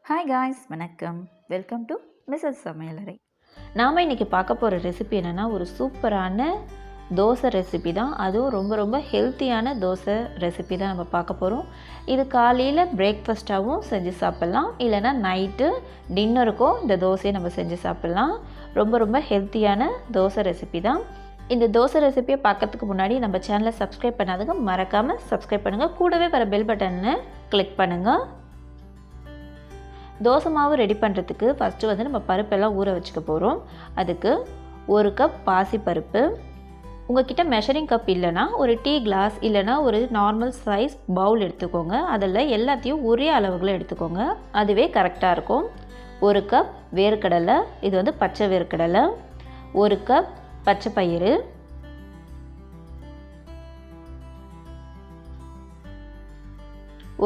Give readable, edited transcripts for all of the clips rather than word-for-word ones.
Hi guys, வணக்கம். Welcome to MrsSamalayarai. நாம் இன்றைக்கி பார்க்க போகிற ரெசிபி என்னென்னா, ஒரு சூப்பரான தோசை ரெசிபி தான். அதுவும் ரொம்ப ரொம்ப ஹெல்த்தியான தோசை ரெசிபி தான் நம்ம பார்க்க போகிறோம். இது காலையில் பிரேக்ஃபாஸ்ட்டாகவும் செஞ்சு சாப்பிட்லாம், இல்லைனா நைட்டு டின்னருக்கும் இந்த தோசையை நம்ம செஞ்சு சாப்பிட்லாம். ரொம்ப ரொம்ப ஹெல்த்தியான தோசை ரெசிபி தான். இந்த தோசை ரெசிபியை பார்க்கறதுக்கு முன்னாடி நம்ம சேனலை சப்ஸ்கிரைப் பண்ணாதுங்க, மறக்காமல் சப்ஸ்கிரைப் பண்ணுங்கள். கூடவே வர பெல் பட்டனை கிளிக் பண்ணுங்கள். தோசை மாவு ரெடி பண்ணுறதுக்கு ஃபஸ்ட்டு வந்து நம்ம பருப்பெல்லாம் ஊற வச்சுக்க போகிறோம். அதுக்கு 1 கப் பாசிப்பருப்பு, உங்கள்கிட்ட மெஷரிங் கப் இல்லைனா ஒரு டீ கிளாஸ் இல்லைனா ஒரு நார்மல் சைஸ் பவுல் எடுத்துக்கோங்க. அதில் எல்லாத்தையும் ஒரே அளவுகளை எடுத்துக்கோங்க, அதுவே கரெக்டாக இருக்கும். 1 கப் வேர்க்கடலை, இது வந்து பச்சை வேர்க்கடலை. 1 கப் பச்சை பயிறு,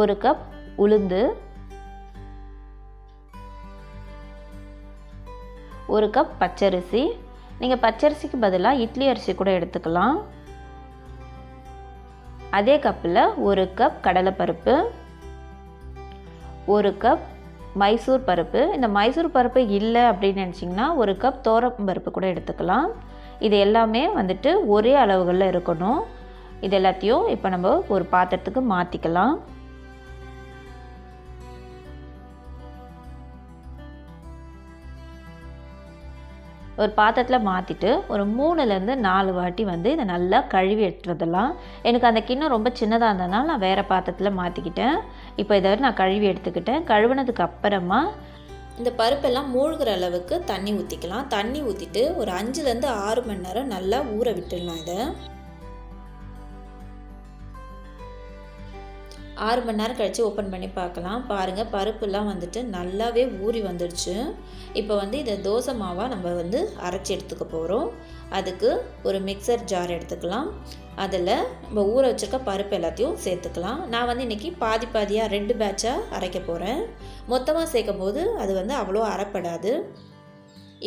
1 கப் உளுந்து, 1 கப் பச்சரிசி. நீங்கள் பச்சரிசிக்கு பதிலாக இட்லி அரிசி கூட எடுத்துக்கலாம். அதே கப்பில் 1 கப் கடலைப்பருப்பு, 1 கப் மைசூர் பருப்பு. இந்த மைசூர் பருப்பு இல்லை அப்படின்னு நினச்சிங்கன்னா 1 கப் பருப்பு கூட எடுத்துக்கலாம். இது எல்லாமே வந்துட்டு ஒரே அளவுகளில் இருக்கணும். இது எல்லாத்தையும் இப்போ நம்ம ஒரு பாத்திரத்துக்கு மாற்றிக்கலாம். ஒரு பாத்திரத்தில் மாற்றிட்டு ஒரு 3லேருந்து 4 வாட்டி வந்து இதை நல்லா கழுவி எடுத்துகிட்டு வந்துடலாம். எனக்கு அந்த கிண்ணம் ரொம்ப சின்னதாக இருந்ததுனால நான் வேறு பாத்திரத்தில் மாற்றிக்கிட்டேன். இப்போ இதை நான் கழுவி எடுத்துக்கிட்டேன். கழுவினதுக்கு அப்புறமா இந்த பருப்பெல்லாம் மூழ்கிற அளவுக்கு தண்ணி ஊற்றிக்கலாம். தண்ணி ஊற்றிட்டு ஒரு 5லேருந்து 6 மணி நேரம் நல்லா ஊற விட்டுடலாம். இதை 6 மணி நேரம் கழித்து ஓப்பன் பண்ணி பார்க்கலாம். பாருங்கள், பருப்புலாம் வந்துட்டு நல்லாவே ஊறி வந்துடுச்சு. இப்போ வந்து இதை தோசை மாவாக நம்ம வந்து அரைச்சி எடுத்துக்க போகிறோம். அதுக்கு ஒரு மிக்சர் ஜார் எடுத்துக்கலாம். அதில் நம்ம ஊற வச்சுருக்க பருப்பு எல்லாத்தையும் சேர்த்துக்கலாம். நான் வந்து இன்றைக்கி பாதியாக 2 பேட்சாக அரைக்க போகிறேன். மொத்தமாக சேர்க்கும் போது அது வந்து அவ்வளோ அரைப்படாது.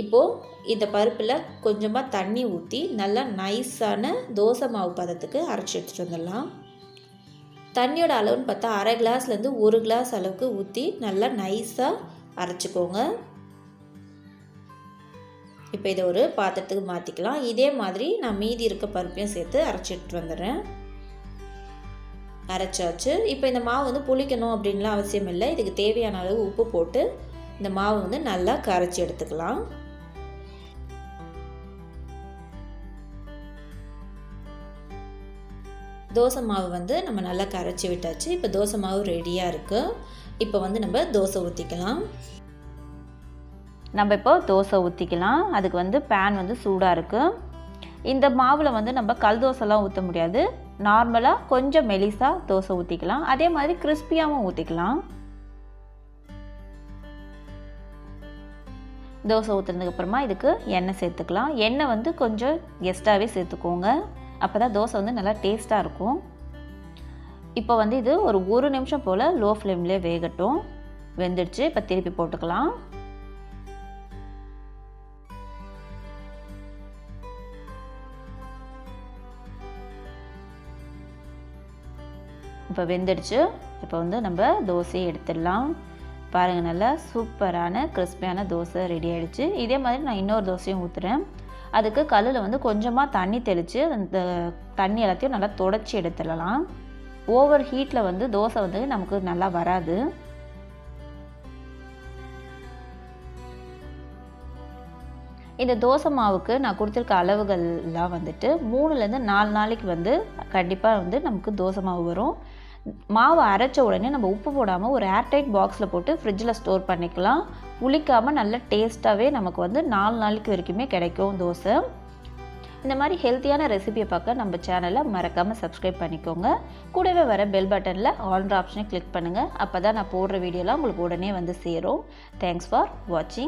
இப்போது இந்த பருப்பில் கொஞ்சமாக தண்ணி ஊற்றி நல்லா நைஸான தோசை மாவு பதத்துக்கு அரைச்சி எடுத்துகிட்டு வந்துடலாம். தண்ணியோட அளவுன்னு பார்த்தா 1/2 கிளாஸ்லேருந்து 1 கிளாஸ் அளவுக்கு ஊற்றி நல்லா நைஸாக அரைச்சிக்கோங்க. இப்போ இதை ஒரு பாத்திரத்துக்கு மாற்றிக்கலாம். இதே மாதிரி நான் மீதி இருக்க பருப்பையும் சேர்த்து அரைச்சிட்டு வந்துடுறேன். அரைச்சாச்சு. இப்போ இந்த மாவு வந்து புளிக்கணும் அப்படின்லாம் அவசியம் இல்லை. இதுக்கு தேவையான அளவு உப்பு போட்டு இந்த மாவு வந்து நல்லா கரைச்சி எடுத்துக்கலாம். தோசை மாவு வந்து நம்ம நல்லா கரைச்சி விட்டாச்சு. இப்போ தோசை மாவு ரெடியாக இருக்குது. இப்போ வந்து நம்ம தோசை ஊற்றிக்கலாம். நம்ம இப்போ தோசை ஊற்றிக்கலாம். அதுக்கு வந்து பேன் வந்து சூடாக இருக்குது. இந்த மாவில் வந்து நம்ம கல் தோசைலாம் ஊற்ற முடியாது. நார்மலாக கொஞ்சம் மெலிசாக தோசை ஊற்றிக்கலாம். அதே மாதிரி கிறிஸ்பியாகவும் ஊற்றிக்கலாம். தோசை ஊற்றுனதுக்கப்புறமா இதுக்கு எண்ணெய் சேர்த்துக்கலாம். எண்ணெய் வந்து கொஞ்சம் எக்ஸ்ட்ராவே சேர்த்துக்கோங்க, அப்போ தான் தோசை வந்து நல்லா டேஸ்ட்டாக இருக்கும். இப்போ வந்து இது ஒரு 1 நிமிஷம் போல் லோ ஃப்ளேம்லேயே வேகட்டும். வெந்துடுச்சு. இப்போ திருப்பி போட்டுக்கலாம். இப்போ வெந்துடுச்சு. இப்போ வந்து நம்ம தோசையை எடுத்துடலாம். பாருங்கள், நல்லா சூப்பரான கிறிஸ்பியான தோசை ரெடி ஆகிடுச்சு. இதே மாதிரி நான் இன்னொரு தோசையும் ஊற்றுறேன். அதுக்கு கல்லில் வந்து கொஞ்சமாக தண்ணி தெளித்து அந்த தண்ணி எல்லாத்தையும் நல்லா தொடச்சி எடுத்துடலாம். ஓவர் ஹீட்டில் வந்து தோசை வந்து நமக்கு நல்லா வராது. இந்த தோசை மாவுக்கு நான் கொடுத்துருக்க அளவுகள்லாம் வந்துட்டு 3லேருந்து 4 நாளைக்கு வந்து கண்டிப்பாக வந்து நமக்கு தோசை மாவு வரும். மாவு அரைச்ச உடனே நம்ம உப்பு போடாமல் ஒரு ஏர்டைட் பாக்ஸில் போட்டு ஃப்ரிட்ஜில் ஸ்டோர் பண்ணிக்கலாம். புளிக்காமல் நல்ல டேஸ்ட்டாகவே நமக்கு வந்து 4 நாளைக்கு வரைக்குமே கிடைக்கும் தோசை. இந்த மாதிரி ஹெல்த்தியான ரெசிபியை பார்க்க நம்ம சேனலை மறக்காமல் சப்ஸ்கிரைப் பண்ணிக்கோங்க. கூடவே வர பெல் பட்டனில் ஆல்ன்ற ஆப்ஷனை கிளிக் பண்ணுங்கள். அப்போ தான் நான் போடுற வீடியோலாம் உங்களுக்கு உடனே வந்து சேரும். தேங்க்ஸ் ஃபார் வாட்சிங்.